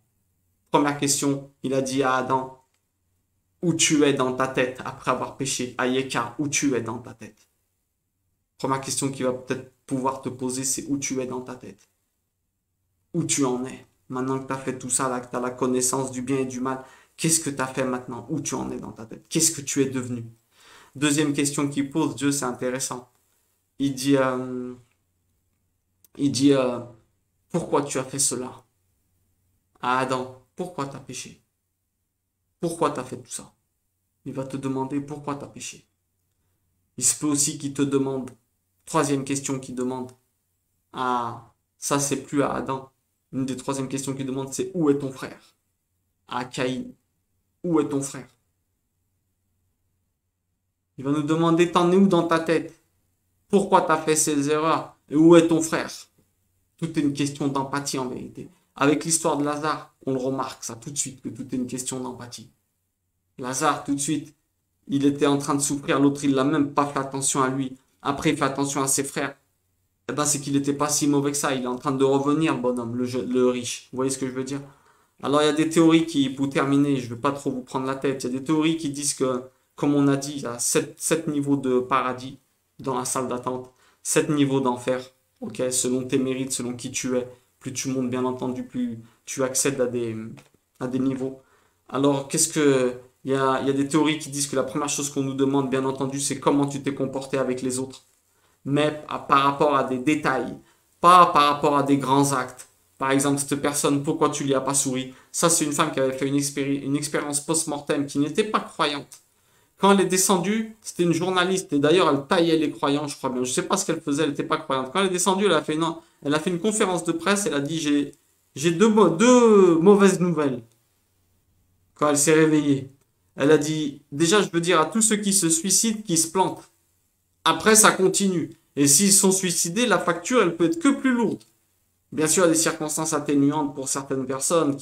Première question, il a dit à Adam, où tu es dans ta tête après avoir péché. À Yeka, où tu es dans ta tête. Première question qu'il va peut-être pouvoir te poser, c'est où tu es dans ta tête. Où tu en es. Maintenant que tu as fait tout ça, là, que tu as la connaissance du bien et du mal, qu'est-ce que tu as fait maintenant? Où tu en es dans ta tête? Qu'est-ce que tu es devenu? Deuxième question qu'il pose, Dieu, c'est intéressant. Il dit, pourquoi tu as fait cela? À Adam, pourquoi tu as péché? Pourquoi tu as fait tout ça? Il va te demander pourquoi tu as péché. Il se peut aussi qu'il te demande, troisième question qu'il demande, ah, ça c'est plus à Adam. Une des troisièmes questions qu'il demande, c'est où est ton frère? À Caïn, où est ton frère? Il va nous demander, t'en es où dans ta tête? Pourquoi tu as fait ces erreurs? Et où est ton frère? Tout est une question d'empathie en vérité. Avec l'histoire de Lazare, on le remarque ça tout de suite, que tout est une question d'empathie. Lazare, tout de suite, il était en train de souffrir, l'autre, il n'a même pas fait attention à lui. Après, il fait attention à ses frères. Eh ben, c'est qu'il n'était pas si mauvais que ça. Il est en train de revenir, le bonhomme, le riche. Vous voyez ce que je veux dire? Alors, il y a des théories qui, pour terminer, je ne vais pas trop vous prendre la tête, il y a des théories qui disent que, comme on a dit, il y a 7 niveaux de paradis dans la salle d'attente, 7 niveaux d'enfer, ok, selon tes mérites, selon qui tu es. Plus tu montes, bien entendu, plus tu accèdes à des niveaux. Alors, il y a des théories qui disent que la première chose qu'on nous demande, bien entendu, c'est comment tu t'es comporté avec les autres. Mais par rapport à des détails, pas par rapport à des grands actes. Par exemple, cette personne, pourquoi tu lui as pas souri? Ça, c'est une femme qui avait fait une expérience post-mortem qui n'était pas croyante. Quand elle est descendue, c'était une journaliste. Et d'ailleurs, elle taillait les croyants, je crois bien. Je ne sais pas ce qu'elle faisait, elle n'était pas croyante. Quand elle est descendue, elle a fait une conférence de presse. Elle a dit, j'ai deux mauvaises nouvelles. Quand elle s'est réveillée. Elle a dit, déjà, je veux dire à tous ceux qui se suicident, qui se plantent. Après, ça continue. Et s'ils sont suicidés, la facture, elle peut être que plus lourde. Bien sûr, il y a des circonstances atténuantes pour certaines personnes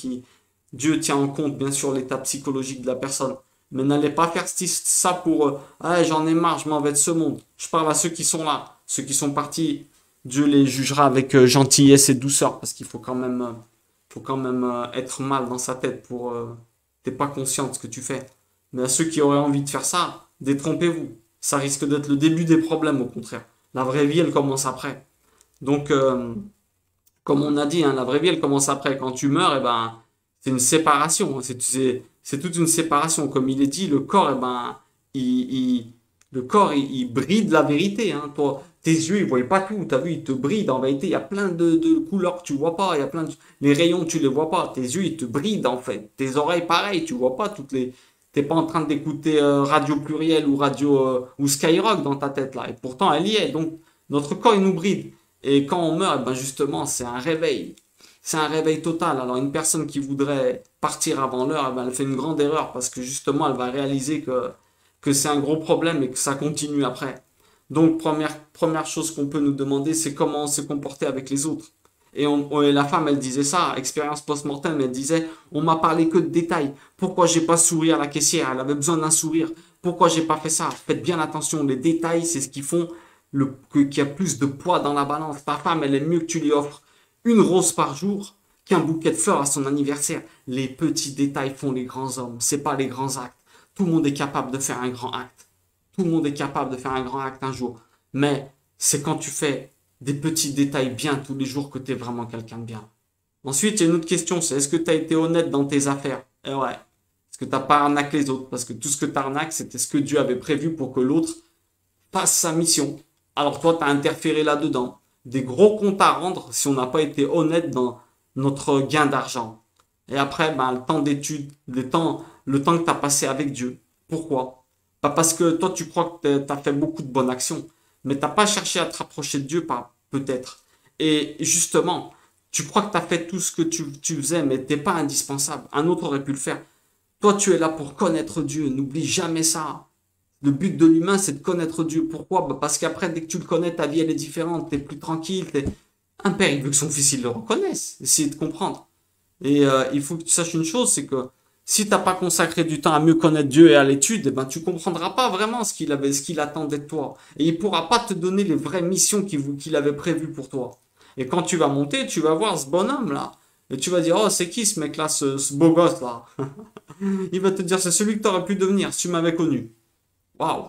Dieu tient en compte, bien sûr, l'état psychologique de la personne. Mais n'allez pas faire ça pour, ah, j'en ai marre, je m'en vais de ce monde. Je parle à ceux qui sont là. Ceux qui sont partis, Dieu les jugera avec gentillesse et douceur, parce qu'il faut quand même être mal dans sa tête t'es pas conscient de ce que tu fais. Mais à ceux qui auraient envie de faire ça, détrompez-vous. Ça risque d'être le début des problèmes, au contraire. La vraie vie, elle commence après. Donc, comme on a dit, hein, la vraie vie, elle commence après. Quand tu meurs, eh ben, c'est une séparation. C'est toute une séparation. Comme il est dit, le corps, eh ben, le corps, il bride la vérité. Hein. Toi, tes yeux, ils voient pas tout. T'as vu, ils te brident. En vérité, il y a plein de couleurs que tu vois pas. Il y a plein de... Les rayons, tu les vois pas. Tes yeux, ils te brident, en fait. Tes oreilles, pareil, tu vois pas toutes les... T'es pas en train d'écouter Radio Pluriel ou ou Skyrock dans ta tête, là. Et pourtant, elle y est. Donc, notre corps, il nous bride. Et quand on meurt, eh ben justement, c'est un réveil. C'est un réveil total. Alors, une personne qui voudrait partir avant l'heure, eh ben, elle fait une grande erreur parce que justement, elle va réaliser que c'est un gros problème et que ça continue après. Donc, première chose qu'on peut nous demander, c'est comment se comporter avec les autres. Et la femme, elle disait ça, expérience post-mortem, elle disait, on m'a parlé que de détails. Pourquoi j'ai pas souri à la caissière? Elle avait besoin d'un sourire. Pourquoi j'ai pas fait ça? Faites bien attention, les détails, c'est ce qui font qu'il y a plus de poids dans la balance. Ta femme, elle est mieux que tu lui offres une rose par jour qu'un bouquet de fleurs à son anniversaire. Les petits détails font les grands hommes, c'est pas les grands actes. Tout le monde est capable de faire un grand acte. Tout le monde est capable de faire un grand acte un jour. Mais c'est quand tu fais des petits détails bien tous les jours que tu es vraiment quelqu'un de bien. Ensuite, il y a une autre question, c'est est-ce que tu as été honnête dans tes affaires? Eh ouais. Est-ce que tu n'as pas arnaqué les autres? Parce que tout ce que tu arnaques, c'était ce que Dieu avait prévu pour que l'autre fasse sa mission. Alors toi, tu as interféré là-dedans. Des gros comptes à rendre si on n'a pas été honnête dans notre gain d'argent. Et après, ben, le temps d'études, le temps que tu as passé avec Dieu. Pourquoi? Pas parce que toi, tu crois que tu as fait beaucoup de bonnes actions, mais t'as pas cherché à te rapprocher de Dieu, peut-être. Et justement, tu crois que tu as fait tout ce que tu faisais, mais t'es pas indispensable. Un autre aurait pu le faire. Toi, tu es là pour connaître Dieu. N'oublie jamais ça. Le but de l'humain, c'est de connaître Dieu. Pourquoi? Bah, parce qu'après, dès que tu le connais, ta vie, elle est différente. T'es plus tranquille. Un père, il veut que son fils, il le reconnaisse. Essayez de comprendre. Et il faut que tu saches une chose, c'est que si t'as pas consacré du temps à mieux connaître Dieu et à l'étude, eh ben, tu comprendras pas vraiment ce qu'il attendait de toi. Et il pourra pas te donner les vraies missions qu'il avait prévues pour toi. Et quand tu vas monter, tu vas voir ce bonhomme-là. Et tu vas dire, oh, c'est qui ce mec-là, ce beau gosse-là? Il va te dire, c'est celui que tu aurais pu devenir si tu m'avais connu. Waouh!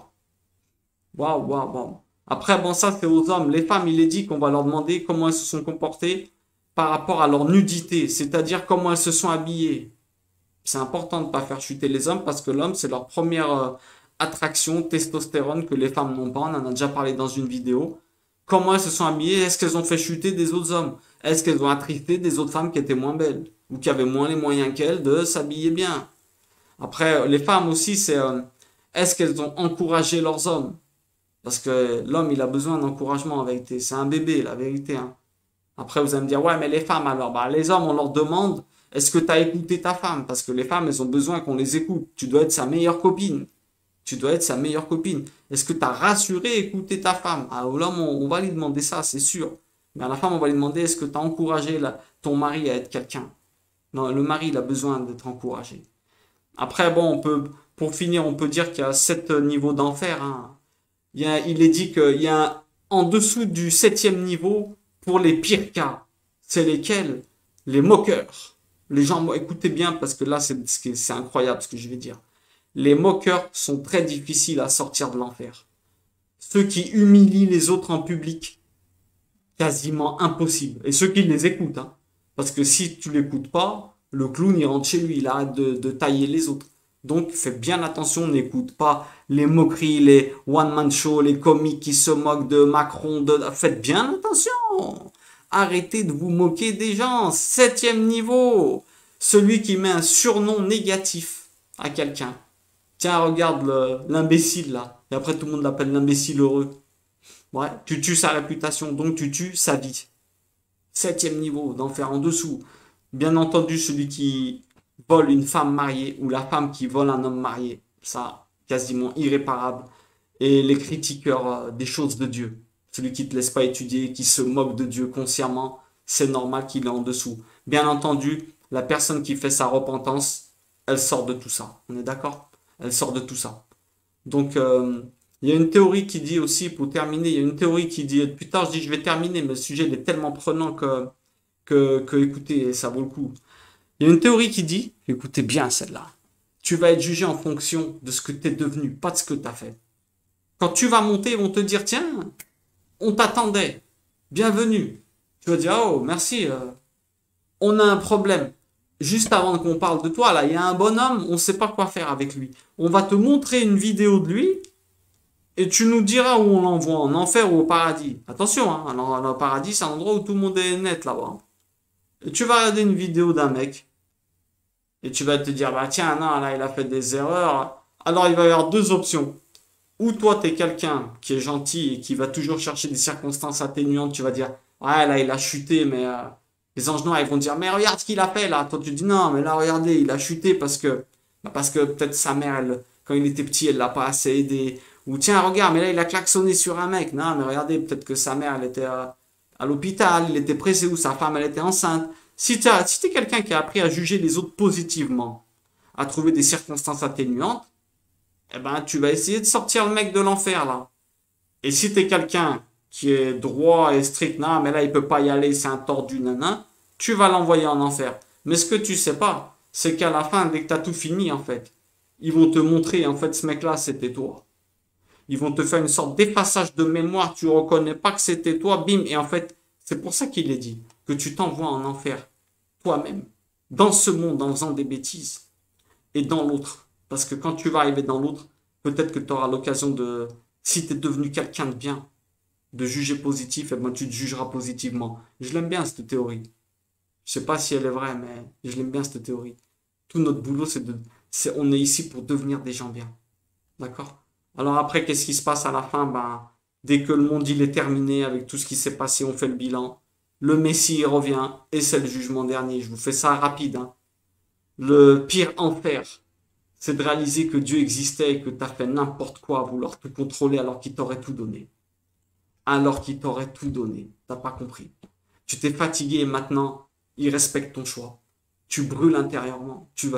Waouh, waouh, waouh. Après, bon, ça, c'est aux hommes. Les femmes, il est dit qu'on va leur demander comment elles se sont comportées par rapport à leur nudité, c'est-à-dire comment elles se sont habillées. C'est important de ne pas faire chuter les hommes parce que l'homme, c'est leur première attraction, testostérone que les femmes n'ont pas. On en a déjà parlé dans une vidéo. Comment elles se sont habillées? Est-ce qu'elles ont fait chuter des autres hommes? Est-ce qu'elles ont attristé des autres femmes qui étaient moins belles ou qui avaient moins les moyens qu'elles de s'habiller bien? Après, les femmes aussi, c'est est-ce qu'elles ont encouragé leurs hommes? Parce que l'homme, il a besoin d'encouragement en vérité. C'est un bébé, la vérité. Hein. Après, vous allez me dire, ouais, mais les femmes alors, bah, les hommes, on leur demande, est-ce que tu as écouté ta femme? Parce que les femmes, elles ont besoin qu'on les écoute. Tu dois être sa meilleure copine. Tu dois être sa meilleure copine. Est-ce que tu as rassuré, écouté ta femme? Ah, l'homme, on va lui demander ça, c'est sûr. Mais à la femme, on va lui demander, est-ce que tu as encouragé ton mari à être quelqu'un? Non, le mari, il a besoin d'être encouragé. Après, bon, pour finir, on peut dire qu'il y a 7 niveaux d'enfer. Hein. Il est dit qu'il y a en dessous du 7e niveau pour les pires cas. C'est lesquels? Les moqueurs. Les gens, écoutez bien parce que là, c'est incroyable ce que je vais dire. Les moqueurs sont très difficiles à sortir de l'enfer. Ceux qui humilient les autres en public, quasiment impossible. Et ceux qui les écoutent, hein. Parce que si tu l'écoutes pas, le clown il rentre chez lui, il arrête de tailler les autres. Donc fais bien attention, n'écoute pas les moqueries, les one-man show, les comiques qui se moquent de Macron. Faites bien attention. Arrêtez de vous moquer des gens. 7e niveau. Celui qui met un surnom négatif à quelqu'un. Tiens, regarde l'imbécile là. Et après tout le monde l'appelle l'imbécile heureux. Ouais, tu tues sa réputation, donc tu tues sa vie. 7e niveau d'enfer en dessous. Bien entendu, celui qui vole une femme mariée ou la femme qui vole un homme marié. Ça, quasiment irréparable. Et les critiqueurs des choses de Dieu. Celui qui ne te laisse pas étudier, qui se moque de Dieu consciemment, c'est normal qu'il est en dessous. Bien entendu, la personne qui fait sa repentance, elle sort de tout ça. On est d'accord? Elle sort de tout ça. Donc, il y a une théorie qui dit aussi, pour terminer, il y a une théorie qui dit, plus tard je dis je vais terminer, mais le sujet il est tellement prenant que écoutez, ça vaut le coup. Il y a une théorie qui dit, écoutez bien celle-là, tu vas être jugé en fonction de ce que tu es devenu, pas de ce que tu as fait. Quand tu vas monter, ils vont te dire, tiens, on t'attendait, bienvenue. Tu vas dire, oh, merci, on a un problème. Juste avant qu'on parle de toi, là, il y a un bonhomme, on ne sait pas quoi faire avec lui. On va te montrer une vidéo de lui et tu nous diras où on l'envoie, en enfer ou au paradis. Attention, hein, alors, le paradis, c'est un endroit où tout le monde est net là-bas. Et tu vas regarder une vidéo d'un mec et tu vas te dire, bah tiens, non, là, il a fait des erreurs. Alors, il va y avoir deux options. Ou toi, tu es quelqu'un qui est gentil et qui va toujours chercher des circonstances atténuantes, tu vas dire, ouais, là, il a chuté, mais les anges noirs, ils vont dire, mais regarde ce qu'il a fait là. Toi, tu dis, non, mais là, regardez, il a chuté parce que peut-être sa mère, quand il était petit, elle l'a pas assez aidé. Ou tiens, regarde, mais là, il a klaxonné sur un mec. Non, mais regardez, peut-être que sa mère, elle était à l'hôpital, il était pressé, ou sa femme, elle était enceinte. Si t'es quelqu'un qui a appris à juger les autres positivement, à trouver des circonstances atténuantes, eh ben, tu vas essayer de sortir le mec de l'enfer, là. Et si t'es quelqu'un qui est droit et strict, non, mais là, il peut pas y aller, c'est un tordu, nanan, tu vas l'envoyer en enfer. Mais ce que tu sais pas, c'est qu'à la fin, dès que t'as tout fini, en fait, ils vont te montrer, en fait, ce mec-là, c'était toi. Ils vont te faire une sorte d'effaçage de mémoire, tu reconnais pas que c'était toi, bim, et en fait, c'est pour ça qu'il est dit que tu t'envoies en enfer, toi-même, dans ce monde, en faisant des bêtises, et dans l'autre. Parce que quand tu vas arriver dans l'autre, peut-être que tu auras l'occasion de, si tu es devenu quelqu'un de bien, de juger positif, et ben tu te jugeras positivement. Je l'aime bien cette théorie. Je sais pas si elle est vraie, mais je l'aime bien cette théorie. Tout notre boulot, on est ici pour devenir des gens bien. D'accord? Alors après, qu'est-ce qui se passe à la fin? Ben, dès que le monde il est terminé avec tout ce qui s'est passé, on fait le bilan. Le Messie il revient et c'est le jugement dernier. Je vous fais ça rapide, hein. Le pire enfer, c'est de réaliser que Dieu existait et que tu as fait n'importe quoi à vouloir tout contrôler alors qu'il t'aurait tout donné. Alors qu'il t'aurait tout donné. T'as pas compris. Tu t'es fatigué et maintenant, il respecte ton choix. Tu brûles intérieurement. Tu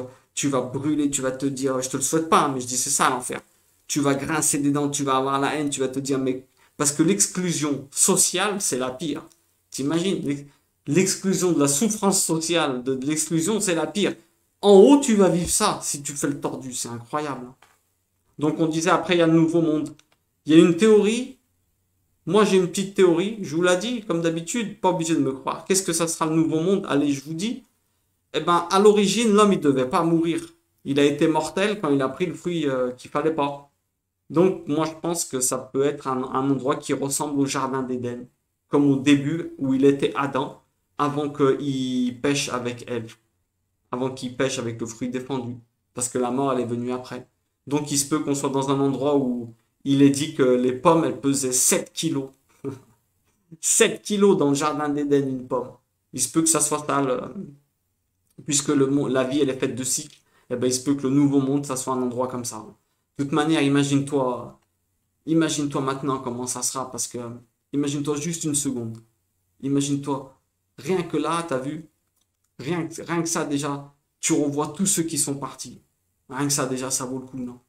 vas brûler, tu vas te dire, je te le souhaite pas, mais je dis c'est ça l'enfer. Tu vas grincer des dents, tu vas avoir la haine, tu vas te dire, mais parce que l'exclusion sociale, c'est la pire. T'imagines, l'exclusion de la souffrance sociale, de l'exclusion, c'est la pire. En haut, tu vas vivre ça si tu fais le tordu, c'est incroyable. Donc on disait après, il y a le nouveau monde. Il y a une théorie, moi j'ai une petite théorie, je vous l'ai dit, comme d'habitude, pas obligé de me croire. Qu'est-ce que ça sera le nouveau monde? Allez, je vous dis. Eh ben, à l'origine, l'homme, il devait pas mourir. Il a été mortel quand il a pris le fruit qu'il fallait pas. Donc, moi, je pense que ça peut être un endroit qui ressemble au jardin d'Éden, comme au début où il était Adam, avant qu'il pêche avec Ève, avant qu'il pêche avec le fruit défendu, parce que la mort, elle est venue après. Donc, il se peut qu'on soit dans un endroit où il est dit que les pommes, elles pesaient 7 kilos. 7 kilos dans le jardin d'Éden, une pomme. Il se peut que ça soit ça, puisque la vie, elle est faite de cycles. Eh ben, il se peut que le nouveau monde, ça soit un endroit comme ça. De toute manière, imagine-toi maintenant comment ça sera, parce que imagine-toi juste une seconde. Imagine-toi, rien que là, t'as vu, rien que ça déjà, tu revois tous ceux qui sont partis. Rien que ça déjà, ça vaut le coup, non?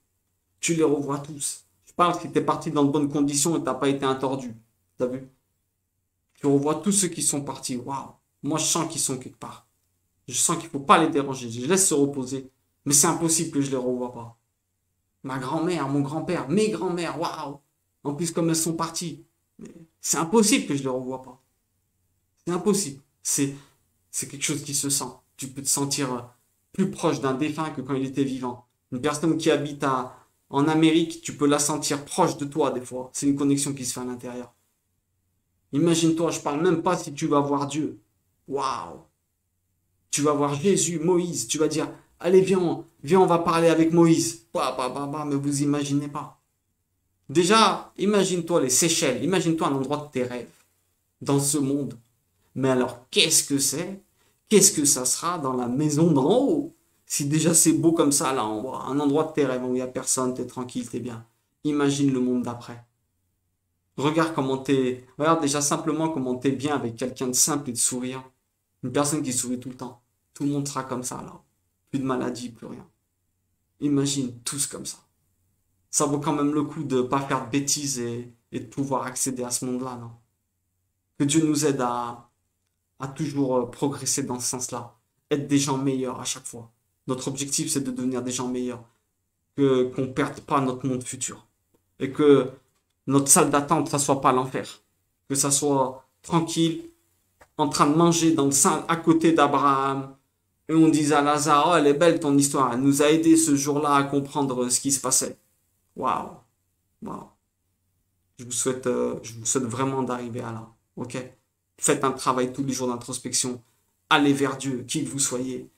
Tu les revois tous. Je parle que t'es parti dans de bonnes conditions et t'as pas été un tordu. T'as vu? Tu revois tous ceux qui sont partis. Waouh! Moi, je sens qu'ils sont quelque part. Je sens qu'il faut pas les déranger. Je les laisse se reposer. Mais c'est impossible que je les revoie pas. Ma grand-mère, mon grand-père, mes grands-mères, waouh! En plus, comme elles sont parties. C'est impossible que je les revoie pas. C'est impossible. C'est quelque chose qui se sent. Tu peux te sentir plus proche d'un défunt que quand il était vivant. Une personne qui habite en Amérique, tu peux la sentir proche de toi des fois. C'est une connexion qui se fait à l'intérieur. Imagine-toi, je parle même pas si tu vas voir Dieu. Waouh! Tu vas voir Jésus, Moïse, tu vas dire, allez, viens, on va parler avec Moïse. Mais vous imaginez pas. Déjà, imagine-toi les Seychelles, imagine-toi un endroit de tes rêves, dans ce monde. Mais alors, qu'est-ce que c'est? Qu'est-ce que ça sera dans la maison d'en haut? Si déjà c'est beau comme ça, là, en bas, un endroit de tes rêves où il n'y a personne, t'es tranquille, t'es bien. Imagine le monde d'après. Regarde déjà simplement comment t'es bien avec quelqu'un de simple et de souriant. Une personne qui sourit tout le temps. Tout le monde sera comme ça, là. Plus de maladie, plus rien. Imagine tous comme ça. Ça vaut quand même le coup de ne pas faire de bêtises et de pouvoir accéder à ce monde-là, non? Que Dieu nous aide à toujours progresser dans ce sens-là. Être des gens meilleurs à chaque fois. Notre objectif, c'est de devenir des gens meilleurs. Qu'on ne perde pas notre monde futur. Et que notre salle d'attente, ça soit pas l'enfer. Que ça soit tranquille, en train de manger dans le sein à côté d'Abraham. Et on disait à Lazare, oh, elle est belle ton histoire. Elle nous a aidé ce jour-là à comprendre ce qui se passait. Waouh, waouh. Je vous souhaite vraiment d'arriver à là. Ok? Faites un travail tous les jours d'introspection. Allez vers Dieu, qui que vous soyez.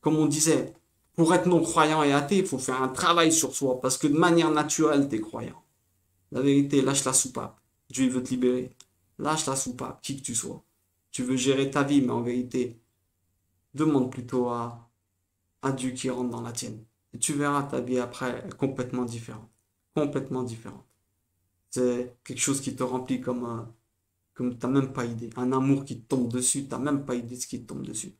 Comme on disait, pour être non-croyant et athée, il faut faire un travail sur soi. Parce que de manière naturelle, t'es croyant. La vérité, lâche la soupape. Dieu il veut te libérer. Lâche la soupape, qui que tu sois. Tu veux gérer ta vie, mais en vérité, demande plutôt à Dieu qui rentre dans la tienne. Et tu verras ta vie après complètement différente. Complètement différente. C'est quelque chose qui te remplit comme t'as même pas idée. Un amour qui te tombe dessus, t'as même pas idée de ce qui te tombe dessus.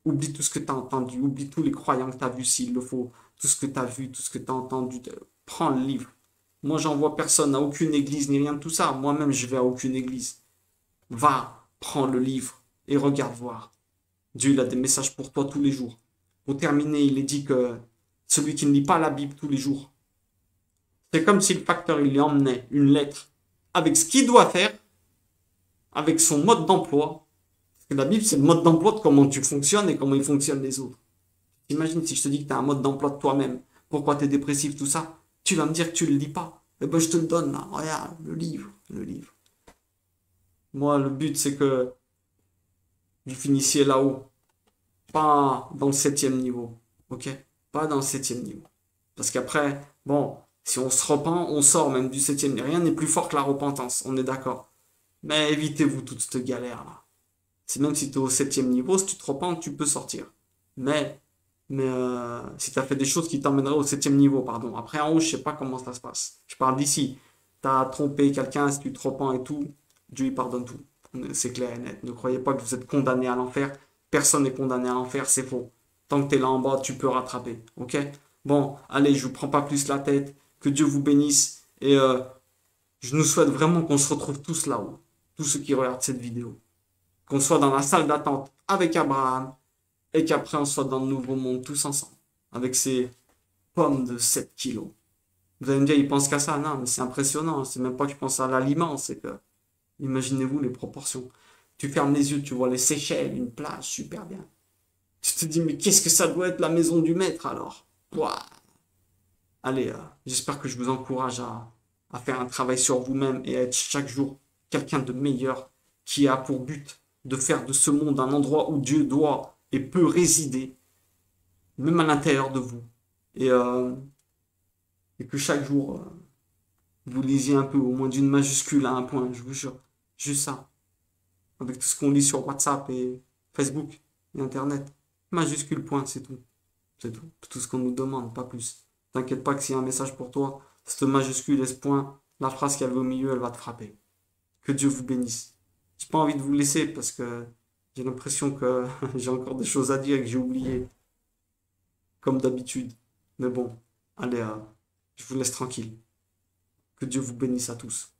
Oublie tout ce que tu as entendu, oublie tous les croyants que tu as vus s'il le faut, tout ce que tu as vu, tout ce que tu as entendu. Prends le livre. Moi, j'envoie personne à aucune église ni rien de tout ça. Moi-même, je vais à aucune église. Va, prends le livre et regarde voir. Dieu, il a des messages pour toi tous les jours. Pour terminer, il est dit que celui qui ne lit pas la Bible tous les jours, c'est comme si le facteur, il lui emmenait une lettre avec ce qu'il doit faire, avec son mode d'emploi. Parce que la Bible, c'est le mode d'emploi de comment tu fonctionnes et comment ils fonctionnent les autres. Imagine si je te dis que tu as un mode d'emploi de toi-même. Pourquoi tu es dépressif, tout ça. Tu vas me dire que tu le lis pas. Eh ben, je te le donne là. Regarde, le livre, le livre. Moi, le but, c'est que vous finissiez là-haut. Pas dans le septième niveau. Ok? Pas dans le septième niveau. Parce qu'après, bon, si on se repent, on sort même du septième niveau. Rien n'est plus fort que la repentance. On est d'accord. Mais évitez-vous toute cette galère-là. C'est même si tu es au septième niveau, si tu te repens, tu peux sortir. Mais, mais si tu as fait des choses qui t'emmèneraient au septième niveau, pardon. Après, en haut, je sais pas comment ça se passe. Je parle d'ici. Tu as trompé quelqu'un, si tu te repens et tout, Dieu il pardonne tout. C'est clair et net. Ne croyez pas que vous êtes condamné à l'enfer. Personne n'est condamné à l'enfer, c'est faux. Tant que tu es là en bas, tu peux rattraper. Ok? Bon, allez, je vous prends pas plus la tête. Que Dieu vous bénisse. Et je nous souhaite vraiment qu'on se retrouve tous là-haut. Tous ceux qui regardent cette vidéo. Qu'on soit dans la salle d'attente avec Abraham et qu'après on soit dans le nouveau monde tous ensemble avec ces pommes de 7 kilos. Vous allez me dire, ils pensent qu'à ça. Non, mais c'est impressionnant. C'est même pas que je pense à l'aliment, c'est que imaginez-vous les proportions. Tu fermes les yeux, tu vois les Seychelles, une plage, super bien. Tu te dis, mais qu'est-ce que ça doit être la maison du maître alors? Ouah. Allez, j'espère que je vous encourage à faire un travail sur vous-même et à être chaque jour quelqu'un de meilleur qui a pour but de faire de ce monde un endroit où Dieu doit et peut résider, même à l'intérieur de vous. Et, euh, et que chaque jour, vous lisiez un peu, au moins d'une majuscule à un point, je vous jure. Juste ça. Avec tout ce qu'on lit sur WhatsApp et Facebook et Internet. Majuscule point, c'est tout. C'est tout. Tout ce qu'on nous demande, pas plus. T'inquiète pas que s'il y a un message pour toi, cette majuscule et ce point, la phrase qu'elle veut au milieu, elle va te frapper. Que Dieu vous bénisse. J'ai pas envie de vous laisser parce que j'ai l'impression que j'ai encore des choses à dire et que j'ai oublié, comme d'habitude. Mais bon, allez, je vous laisse tranquille. Que Dieu vous bénisse à tous.